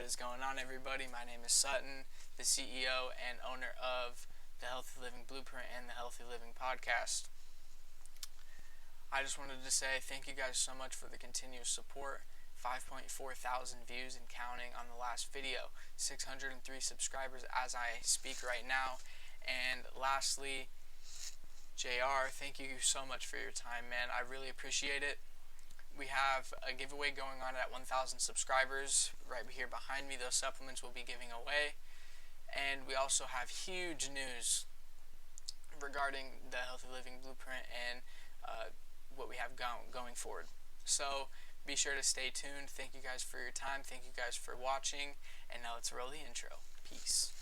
is going on, everybody? My name is Sutton, the CEO and owner of the Healthy Living Blueprint and the Healthy Living Podcast. I just wanted to say thank you guys so much for the continuous support. 5.4 thousand views and counting on the last video. 603 subscribers as I speak right now. And lastly, JR, thank you so much for your time, man. I really appreciate it. We have a giveaway going on at 1,000 subscribers right here behind me. Those supplements will be giving away. And we also have huge news regarding the Healthy Living Blueprint and what we have going forward. So be sure to stay tuned. Thank you guys for your time. Thank you guys for watching. And now let's roll the intro. Peace.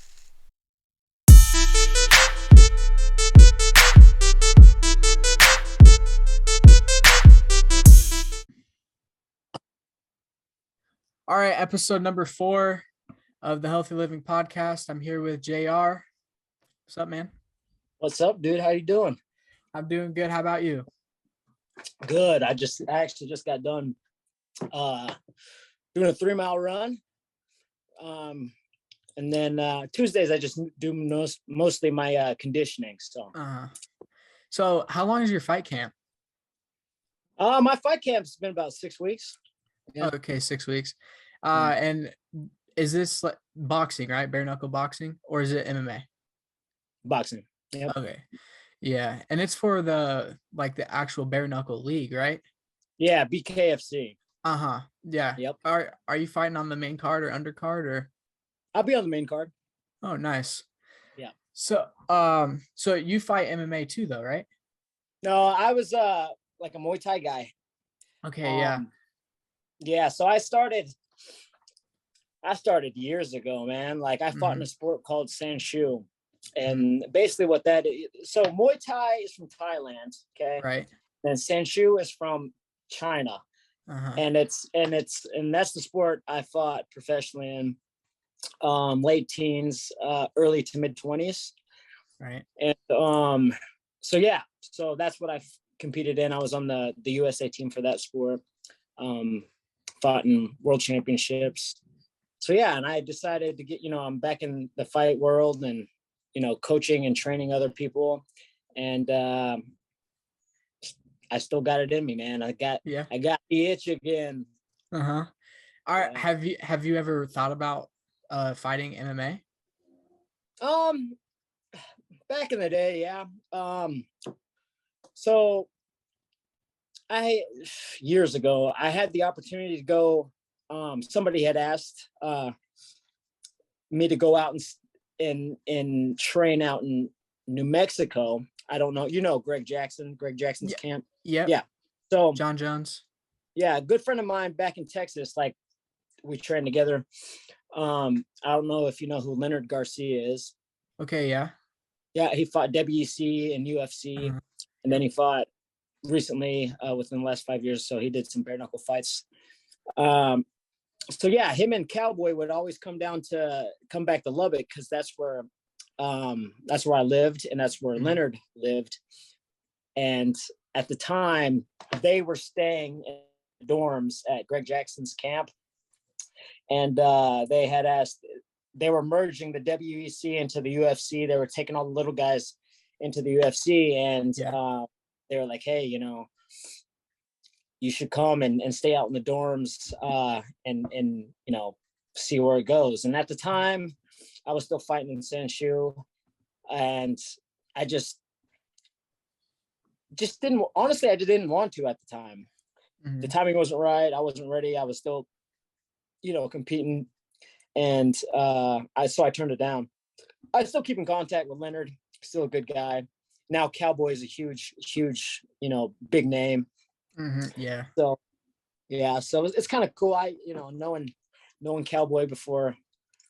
All right, episode number 4 of the Healthy Living Podcast. I'm here with JR. What's up, man? What's up, dude? How you doing? I'm doing good. How about you? Good. I actually just got done doing a 3-mile run. And then Tuesdays I just do mostly my conditioning. So how long is your fight camp? My fight camp's been about 6 weeks. Yeah. Okay, 6 weeks. And is this like boxing, right? Bare knuckle boxing, or is it MMA? Boxing. Yep. Okay. Yeah, and it's for the actual bare knuckle league, right? Yeah, BKFC. Yeah. Yep. Are you fighting on the main card or undercard, or? I'll be on the main card. Oh, nice. Yeah. So so you fight MMA too, though, right? No, I was like a Muay Thai guy. Okay. Yeah. Yeah. So I started years ago, man. Like I fought in a sport called Sanshu. And basically what that is, so Muay Thai is from Thailand, okay? Right. And Sanshu is from China. And that's the sport I fought professionally in late teens, early to mid 20s. Right. And so that's what I competed in. I was on the USA team for that sport. Fought in world championships. So yeah, and I decided to get, I'm back in the fight world and coaching and training other people. And I still got it in me, man. I got the itch again. All right. Have you ever thought about fighting MMA? Back in the day, yeah. So years ago, I had the opportunity to go. Somebody had asked me to go out and train out in New Mexico. I don't know, Greg Jackson's camp. Yeah. So John Jones. Yeah, a good friend of mine back in Texas. Like we trained together. I don't know if you know who Leonard Garcia is. Okay. Yeah. Yeah, he fought WEC and UFC, and then he fought recently within the last 5 years. So he did some bare knuckle fights. So yeah, him and Cowboy would always come back to Lubbock because that's where I lived and that's where Leonard lived. And at the time, they were staying in dorms at Greg Jackson's camp, and they were merging the WEC into the UFC. They were taking all the little guys into the UFC, and they were like, hey, you should come and stay out in the dorms and see where it goes. And at the time, I was still fighting in Sanshu, and I just didn't, honestly, I just didn't want to at the time. The timing wasn't right. I wasn't ready. I was still, competing. And so I turned it down. I still keep in contact with Leonard, still a good guy. Now Cowboy is a huge, big name. Yeah. So, yeah. So it's kind of cool. Knowing Cowboy before,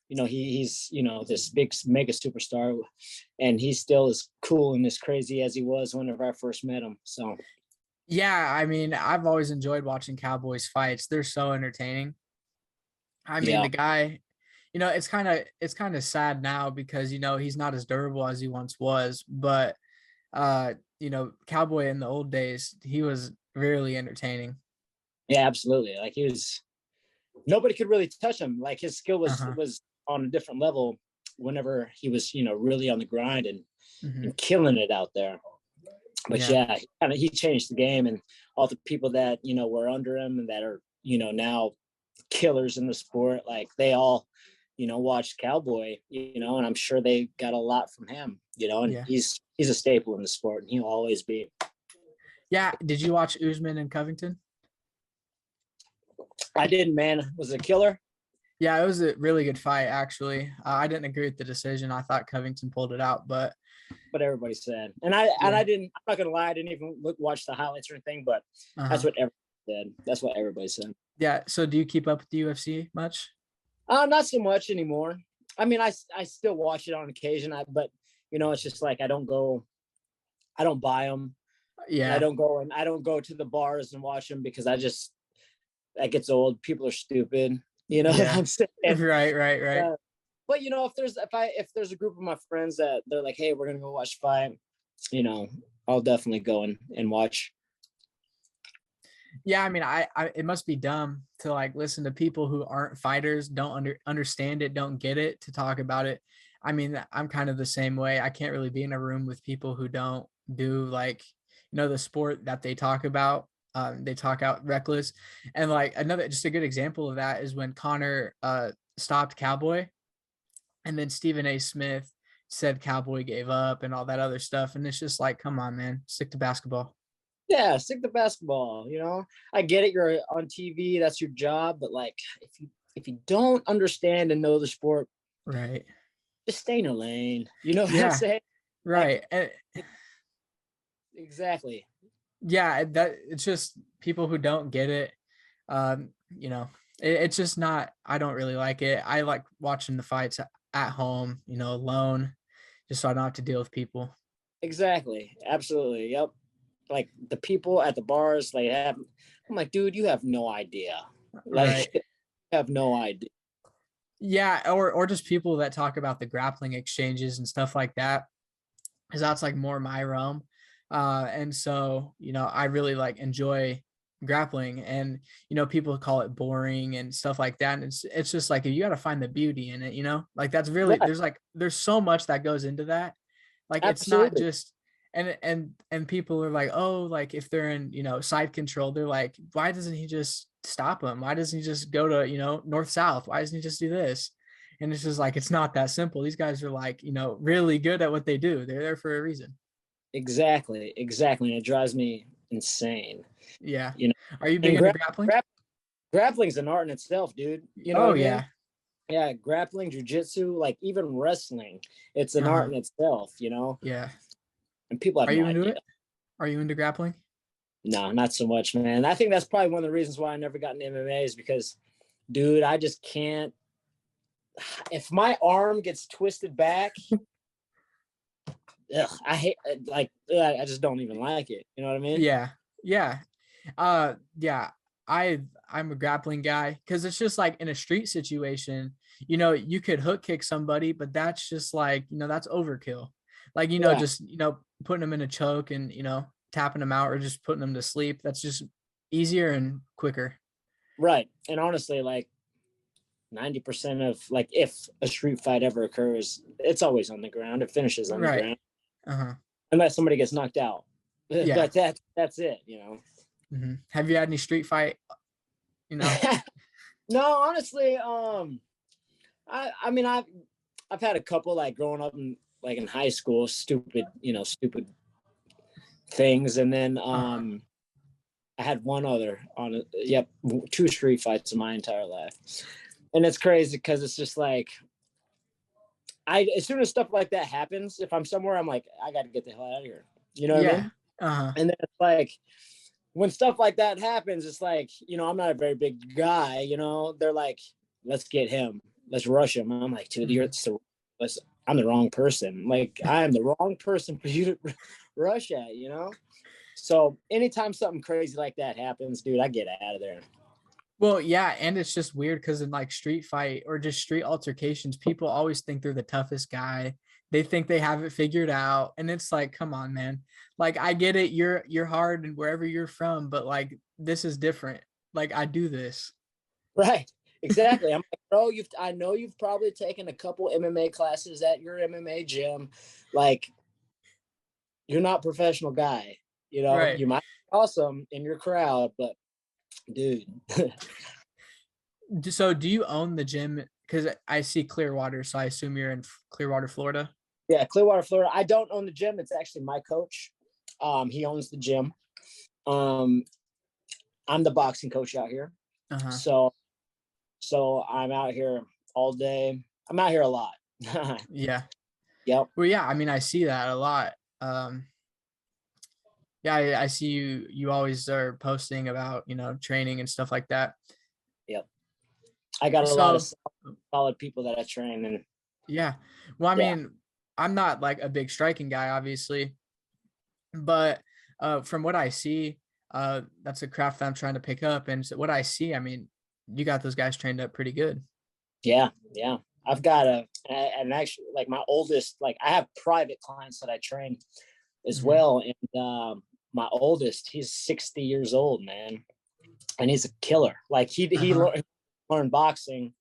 he's, this big mega superstar, and he's still as cool and as crazy as he was whenever I first met him. So, yeah, I mean, I've always enjoyed watching Cowboys fights. They're so entertaining. I mean, the guy, it's kind of sad now because, he's not as durable as he once was, but, Cowboy in the old days, he was really entertaining. Yeah, absolutely. Like he was nobody could really touch him. Like his skill Uh-huh. was on a different level whenever he was, really on the grind and Mm-hmm. killing it out there. But Yeah. yeah, he changed the game, and all the people that were under him and that are now killers in the sport, like they all watched Cowboy, and I'm sure they got a lot from him, and Yeah. he's a staple in the sport, and he'll always be. Yeah. Did you watch Usman and Covington? I didn't, man. Was it a killer? Yeah, it was a really good fight, actually. I didn't agree with the decision. I thought Covington pulled it out, but Everybody said, and I didn't. I'm not gonna lie, I didn't even watch the highlights or anything, but that's what everybody said. That's what everybody said. Yeah. So do you keep up with the UFC much? Not so much anymore. I mean, I still watch it on occasion. But it's just like I don't buy them. Yeah. I don't go to the bars and watch them because that gets old. People are stupid. You know what I'm saying? Right. But if there's a group of my friends that they're like, hey, we're gonna go watch a fight, I'll definitely go and watch. Yeah, I mean, I it must be dumb to like listen to people who aren't fighters, don't understand it, don't get it, to talk about it. I mean, I'm kind of the same way. I can't really be in a room with people who don't do like, the sport that they talk about. They talk out reckless. And like just a good example of that is when Connor stopped Cowboy, and then Stephen A. Smith said Cowboy gave up and all that other stuff. And it's just like, come on, man, stick to basketball. Yeah, stick to basketball. I get it. You're on TV. That's your job. But like, if you don't understand and know the sport, right, just stay in your lane. You know what I'm saying? Right. Exactly. Yeah, that it's just people who don't get it. It's just not. I don't really like it. I like watching the fights at home, alone, just so I don't have to deal with people. Exactly. Absolutely. Yep. Like the people at the bars, I'm like, dude, you have no idea. Like, you have no idea. Yeah, or just people that talk about the grappling exchanges and stuff like that, because that's like more my realm. And so, I really like enjoy grappling, and people call it boring and stuff like that. And it's just like, you got to find the beauty in it, like that's really, there's so much that goes into that. Like, it's not just, and people are like, oh, like if they're in, side control, they're like, why doesn't he just stop him? Why doesn't he just go to, north, south? Why doesn't he just do this? And it's just like, it's not that simple. These guys are like, really good at what they do. They're there for a reason. Exactly. And it drives me insane. Yeah. Are you big into grappling? Grappling's an art in itself, dude. Oh, yeah. Yeah, grappling, jujitsu, like even wrestling, it's an art in itself, Yeah. And people have no idea. Are you into grappling? No, not so much, man. I think that's probably one of the reasons why I never got into MMA is because, dude, I just can't. If my arm gets twisted back, I hate. I just don't even like it. You know what I mean? Yeah. Yeah. I'm a grappling guy because it's just like in a street situation, you could hook kick somebody, but that's just like, that's overkill. Like, just, putting them in a choke and, tapping them out or just putting them to sleep. That's just easier and quicker. Right. And honestly, like 90% of like, if a street fight ever occurs, it's always on the ground. It finishes on the ground. Unless somebody gets knocked out. Yeah. But that's it, Mm-hmm. Have you had any street fight? No, honestly, I mean, I've had a couple, like growing up in high school, stupid things, and then I had one other two street fights in my entire life, and it's crazy because it's just like as soon as stuff like that happens, if I'm somewhere, I'm like, I got to get the hell out of here. You know what I mean? And then it's like, when stuff like that happens, it's like, I'm not a very big guy, they're like, let's get him. Let's rush him. I'm like, dude, I'm the wrong person. Like, I am the wrong person for you to rush at, So anytime something crazy like that happens, dude, I get out of there. Well, yeah. And it's just weird because in like street fight or just street altercations, people always think they're the toughest guy. They think they have it figured out. And it's like, come on, man. Like, I get it. You're hard and wherever you're from, but like, this is different. Like, I do this. Right. Exactly. I'm like, bro, I know you've probably taken a couple MMA classes at your MMA gym. Like, you're not a professional guy. You know, Right. you might be awesome in your crowd, but dude. So do you own the gym? Because I see Clearwater, so I assume you're in Clearwater, Florida. Yeah, Clearwater, Florida. I don't own the gym. It's actually my coach. He owns the gym. I'm the boxing coach out here. Uh-huh. So I'm out here all day. I'm out here a lot. Yeah. Yep. Well, yeah, I mean, I see that a lot. Yeah, I see you always are posting about, training and stuff like that. Yep. I got a lot of So, solid people that I train, and yeah. Well, I yeah. mean, I'm not like a big striking guy, obviously, but from what I see, that's a craft that I'm trying to pick up. And so what I see, I mean, you got those guys trained up pretty good. Yeah. I've got and actually, like, my oldest, like, I have private clients that I train as Mhm. well. And my oldest, he's 60 years old, man. And he's a killer. Like, he Uh-huh. learned boxing,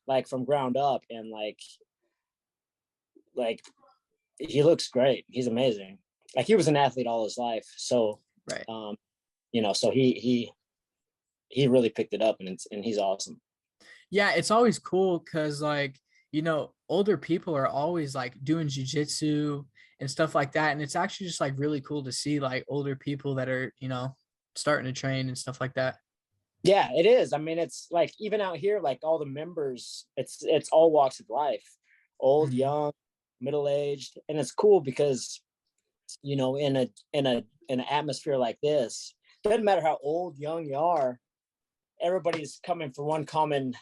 like, from ground up, and like he looks great. He's amazing. Like, he was an athlete all his life. So, Right. so he really picked it up, and he's awesome. Yeah, it's always cool because like, older people are always like doing jujitsu and stuff like that. And it's actually just like really cool to see like older people that are, starting to train and stuff like that. Yeah, it is. I mean, it's like, even out here, like, all the members, it's all walks of life, old, Mhm. young, middle aged, and it's cool because, in an atmosphere like this, doesn't matter how old, young you are, everybody's coming for one common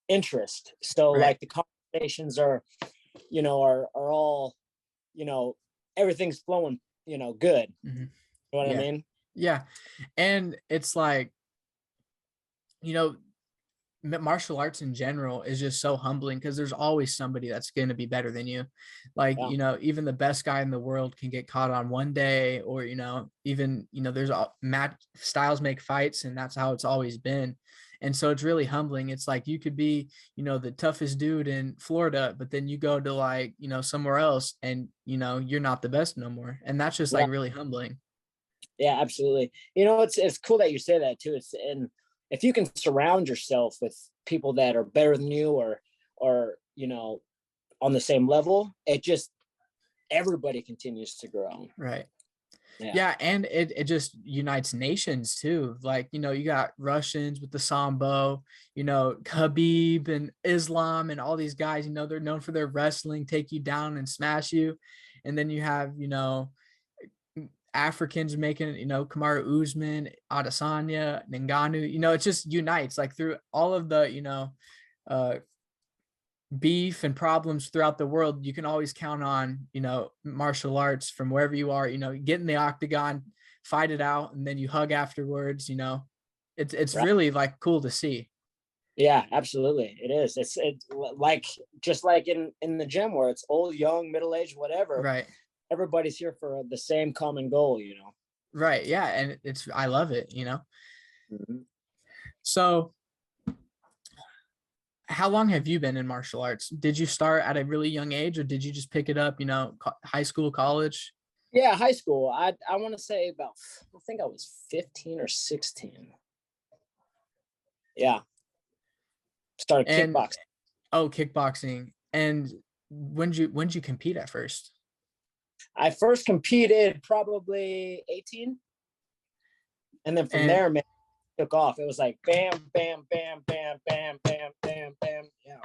interest. So, Right. like, the conversations are all, everything's flowing, good. Mhm. You know what I Yeah. mean? Yeah. And it's like, you know, martial arts in general is just so humbling because there's always somebody that's going to be better than you. Like, Yeah. even the best guy in the world can get caught on one day, or, even, there's match styles make fights, and that's how it's always been. And so it's really humbling. It's like you could be, the toughest dude in Florida, but then you go to like, somewhere else and, you're not the best no more. And that's just Yeah. like really humbling. Yeah, absolutely. It's cool that you say that too. And if you can surround yourself with people that are better than you, or on the same level, it just, everybody continues to grow. Right. Yeah. Yeah, and it just unites nations too. Like, you got Russians with the Sambo, Khabib and Islam and all these guys, they're known for their wrestling, take you down and smash you. And then you have, Africans making, Kamaru Usman, Adesanya, Ngannou, it just unites like through all of the, uh, beef and problems throughout the world. You can always count on, martial arts from wherever you are, get in the octagon, fight it out, and then you hug afterwards. It's Right. really like cool to see. Yeah, absolutely. It is. It's like, just like in the gym, where it's old, young, middle aged, whatever. Right. Everybody's here for the same common goal. Right. Yeah. And I love it, Mhm. So, So how long have you been in martial arts? Did you start at a really young age, or did you just pick it up, high school, college? yeah, high school. I want to say about, I think I was 15 or 16. Yeah, started And kickboxing. oh, kickboxing. And when did you compete at first? I first competed probably 18, and then from And there, man, it took off. It was like bam, bam, bam, bam, bam, bam, bam, bam. Yeah.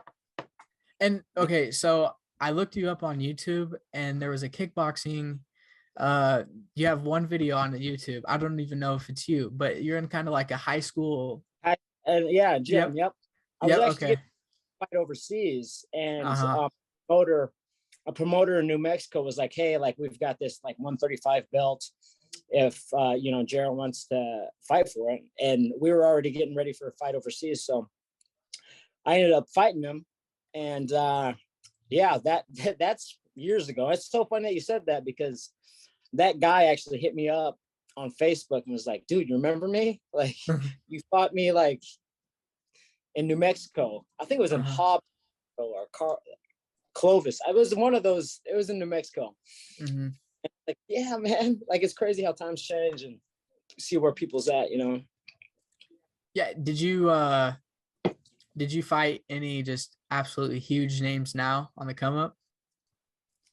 okay, so I looked you up on YouTube, and there was a kickboxing. You have one video on the YouTube. I don't even know if it's you, but you're in kind of like a high school. Yeah, gym. Yep. Yep. I was Yep. actually Okay. getting a fight overseas, and Uh-huh. promoter, a promoter in New Mexico was like, "Hey, like, we've got this like 135 belt. If Gerald wants to fight for it," and we were already getting ready for a fight overseas, so I ended up fighting him, and yeah, that's years ago. It's so funny that you said that, because that guy actually hit me up on Facebook and was like, "Dude, you remember me? Like, you fought me like in New Mexico. I think it was in Uh-huh. Hob or Clovis. I was one of those. It was in New Mexico. Hmm. Like, yeah, man. Like, it's crazy how times change and see where people's at, you know. Yeah. Did you fight any just absolutely huge names now on the come up?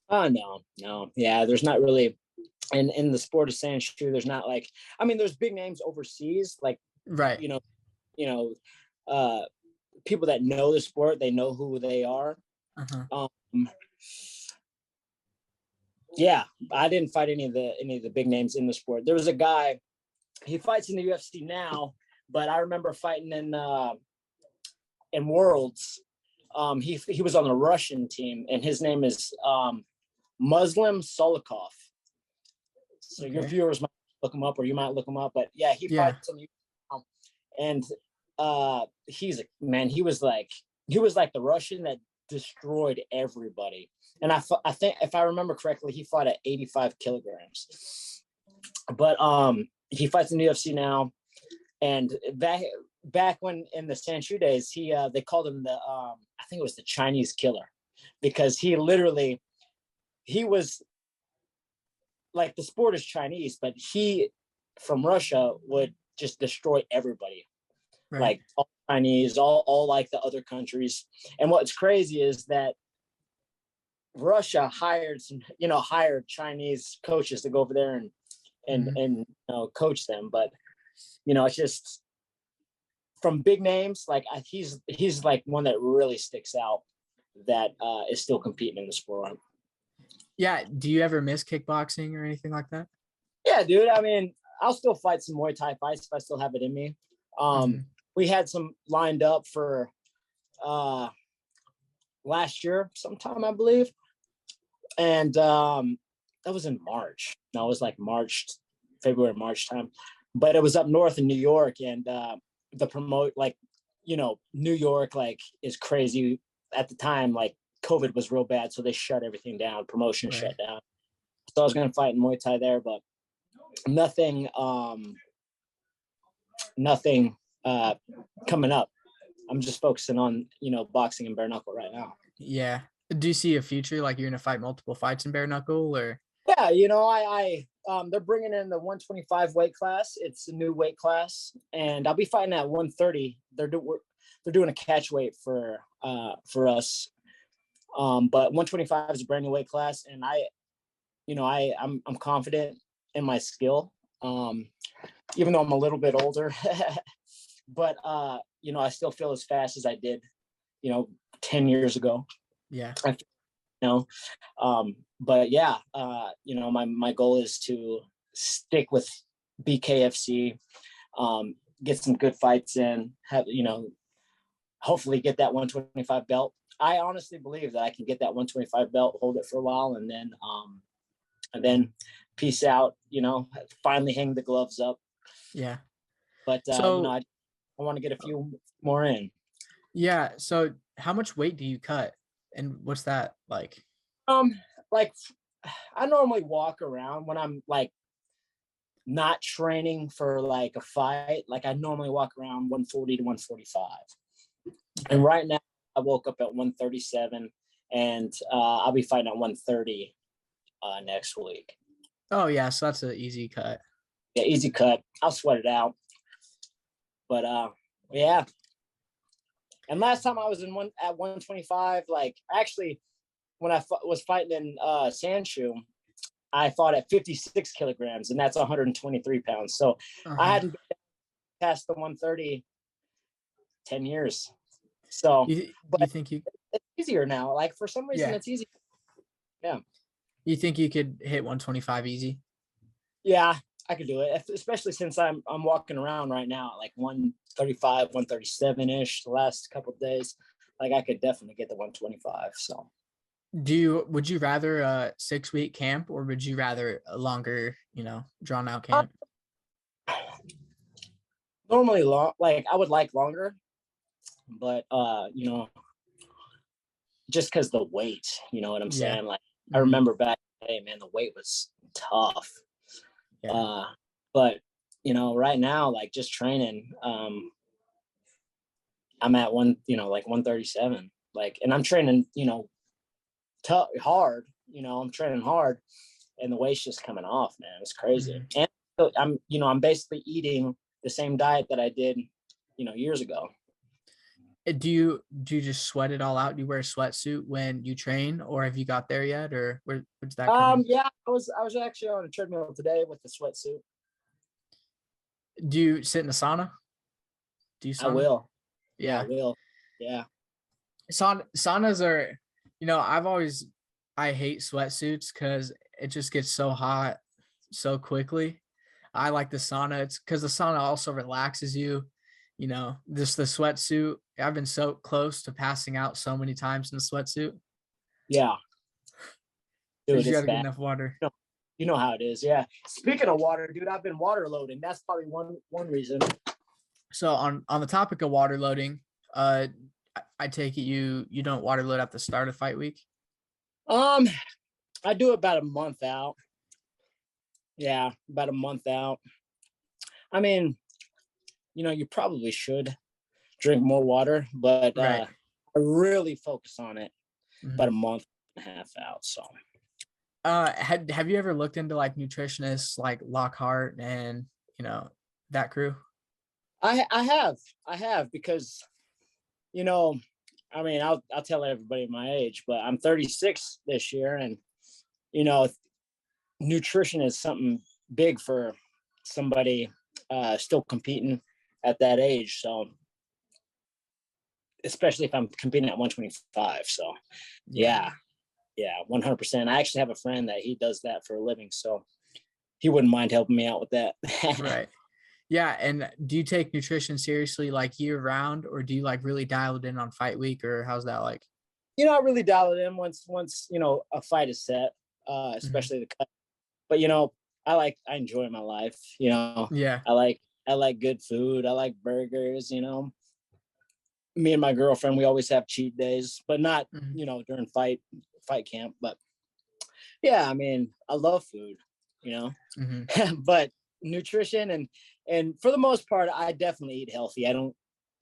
Oh, no. Yeah, there's not really in the sport of Sandshoe, there's not like, I mean, there's big names overseas, like, Right. you know, you know, uh people that know the sport, they know who they are. Uh-huh. Um yeah, I didn't fight any of the big names in the sport. There was a guy, he fights in the UFC now, but I remember fighting in Worlds. He was on the Russian team, and his name is Muslim Solikov. So your Okay. viewers might look him up, or you might look him up. But yeah, he Yeah. fights on the, and he's a man. He was like the Russian that destroyed everybody. And I think if I remember correctly, he fought at 85 kilograms. But he fights in the UFC now, and back when in the Sandshoe days, they called him the I think it was the Chinese killer, because he was like, the sport is Chinese, but he from Russia would just destroy everybody, Right. like all Chinese, all like the other countries. And what's crazy is that Russia hired Chinese coaches to go over there Mhm. and coach them. But it's just from big names, like he's like one that really sticks out, that is still competing in the sport. Yeah. Do you ever miss kickboxing or anything like that? Yeah, dude. I mean, I'll still fight some Muay Thai fights if I still have it in me. Hmm. We had some lined up for last year sometime, I believe. And that was in March. No, it was like February, March time. But it was up north in New York, and New York like is crazy at the time. Like, COVID was real bad, so they shut everything down. Promotion Right. shut down. So I was gonna fight in Muay Thai there, but nothing nothing coming up. I'm just focusing on boxing and bare knuckle right now. Yeah. Do you see a future like you're gonna fight multiple fights in bare knuckle or? Yeah, they're bringing in the 125 weight class. It's a new weight class, and I'll be fighting at 130. They're doing a catch weight for us, but 125 is a brand new weight class, and I'm confident in my skill, even though I'm a little bit older, but I still feel as fast as I did, 10 years ago. Yeah. But yeah, my goal is to stick with BKFC, get some good fights in, hopefully get that 125 belt. I honestly believe that I can get that 125 belt, hold it for a while, and then peace out, finally hang the gloves up. Yeah. But So I want to get a few more in. yeah. So how much weight do you cut? And what's that like? Um, like, I normally walk around when I'm like not training for like a fight. Like, I normally walk around 140 to 145. Okay. And right now I woke up at 137, and I'll be fighting at 130 next week. Oh yeah. So that's an easy cut. Yeah, easy cut. I'll sweat it out. But yeah. And last time I was at 125, like, actually, when I was fighting in Sandshoe, I fought at 56 kilograms, and that's 123 pounds. So I Uh-huh. hadn't been past the 130 10 years. So, You but think you it's easier now. Like, for some reason, yeah. it's easy. Yeah. You think you could hit 125 easy? Yeah, I could do it, especially since I'm walking around right now at like 135, 137 ish the last couple of days. Like, I could definitely get the 125. So Would you rather a 6-week camp or would you rather a longer, drawn out uh, camp? normally long, like, I would like longer, but just because the weight, you know what I'm Yeah. saying? Like, I Hmm. remember back in the day, man, the weight was tough. Yeah. But right now, like, just training, I'm at like 137. Like, and I'm training, tough, hard. I'm training hard, and the weight's just coming off, man. It's crazy. Mm-hmm. And I'm basically eating the same diet that I did, years ago. Do you just sweat it all out? Do you wear a sweatsuit when you train, or have you got there yet, or where's that come Yeah, I was actually on a treadmill today with the sweatsuit. in? Do you sit in the sauna? Do you I sauna? will. Yeah, I Yeah. will. Yeah. Saunas are, I hate sweatsuits because it just gets so hot so quickly. I like the sauna. It's because the sauna also relaxes you. Just the sweatsuit. I've been so close to passing out so many times in the sweatsuit. Yeah. Dude, Because you got it's to get bad. enough water. You know how it is. Yeah. Speaking of water, dude, I've been water loading. That's probably one reason. So on the topic of water loading, I take it you don't water load at the start of fight week. I do about a month out. Yeah, about a month out. I mean, you probably should drink more water, but Right. I really focus on it Mhm. about a month and a half out. So Have you ever looked into like nutritionists like Lockhart and that crew? I have because I mean, I'll tell everybody my age, but I'm 36 this year, and nutrition is something big for somebody still competing at that age. So, especially if I'm competing at 125. So, yeah, 100%. I actually have a friend that he does that for a living, so he wouldn't mind helping me out with that. Right. Yeah. And do you take nutrition seriously like year round, or do you like really dial it in on fight week, or how's that like? I really dial it in once a fight is set, Mhm. especially the cut. But I enjoy my life. Yeah. I like good food. I like burgers. Me and my girlfriend, we always have cheat days, but not Mhm. during fight camp. But yeah, I mean, I love food. Mhm. But nutrition and for the most part, I definitely eat healthy. I don't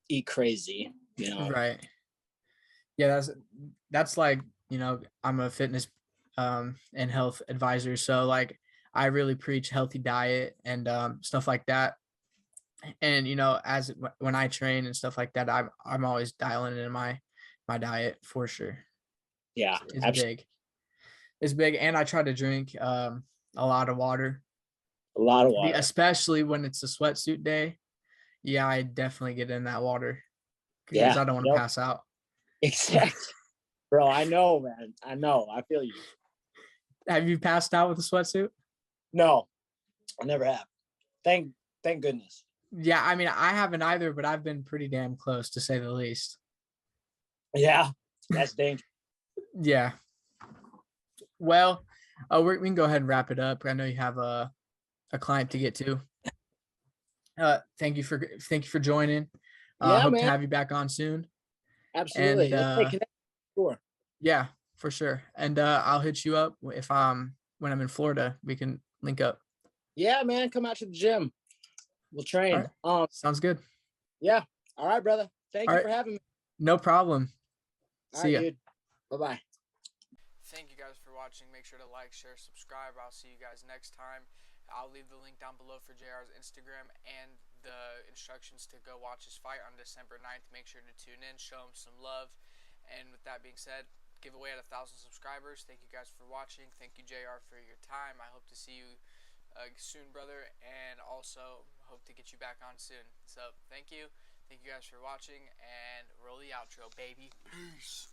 eat crazy. Right. Yeah. That's like, I'm a fitness and health advisor. So like I really preach healthy diet and stuff like that. And when I train and stuff like that, I'm always dialing in my diet for sure. Yeah, It's absolutely. big. It's big, and I try to drink a lot of water, A lot of water. especially when it's a sweatsuit day. Yeah, I definitely get in that water because Yeah, I don't want to yep, pass out. exactly. Bro, I know, man. I know. I feel you. Have you passed out with a sweatsuit? No, I never have. Thank goodness. Yeah, I mean, I haven't either, but I've been pretty damn close to say the least. Yeah, that's dangerous. Yeah. Well, we can go ahead and wrap it up. I know you have a client to get to. Thank you for joining. Yeah, Hope to man. have you back on soon. And Absolutely. Let's stay connected. Sure. yeah, for sure. And I'll hit you up if when I'm in Florida, we can link up. Yeah, man. Come out to the gym. We'll All train. right. Sounds good. Yeah. All right, brother. Thank All you right. for having me. No problem. All See right, ya. dude. Bye-bye. Thank you guys for watching. Make sure to like, share, subscribe. I'll see you guys next time. I'll leave the link down below for JR's Instagram and the instructions to go watch his fight on December 9th. Make sure to tune in, show him some love. And with that being said, give away at 1,000 subscribers. Thank you guys for watching. Thank you, JR, for your time. I hope to see you soon, brother, and also hope to get you back on soon. So thank you guys for watching, and roll the outro, baby. Peace.